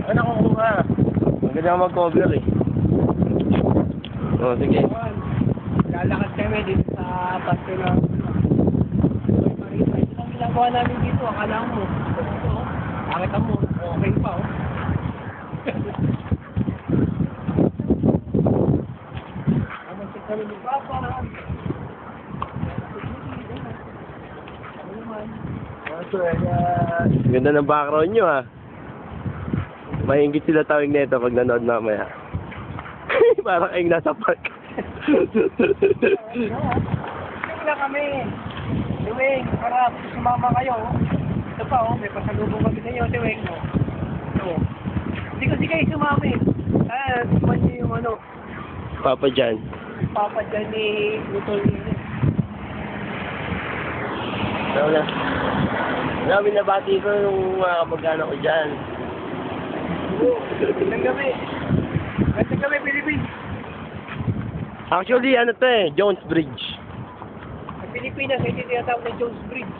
Ano kukuha? Maganda ka mag-cover eh. Oh, sige. Lalakad kami dito sa pasto na Marita. Ito ang ginagawa namin dito. Akala mo. Ito, nakita mo. Okay pa, oh. Namasik kami ni Papa. Ganda ng background nyo ha. Mahingit sila tawing neto pag nanood mamaya. Parang kayong nasa park. Wala kami. Tuwing, harap. Sumama kayo. Ito pa, oh. May pasalubong kami sa inyo. Tuwing, oh. Ito. Hindi kasi kayo sumami. Suman niyo yung ano. Papa Jan. Papa dyan ni Lutol. Wala. Grabe nabati ko yung mga kamag-anak ko dyan. Gandang gabi. Gandang gabi, Philippines. Actually, ano to eh, Jones Bridge. Sa Pilipinas, ito yung tinatawag na Jones Bridge.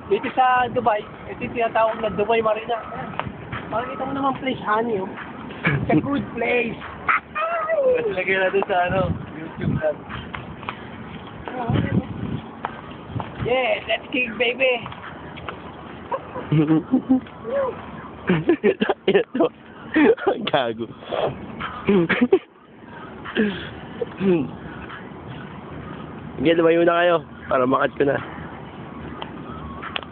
Dito sa Dubai, ito yung tinatawag na Dubai Marina. Makikita mo naman place, honey, oh. It's a good place. Mas lagay natin sa ano, YouTube natin. Yeah, let's kick, baby. Ito. Gago. Sige, lumayo na kayo para makat ko na.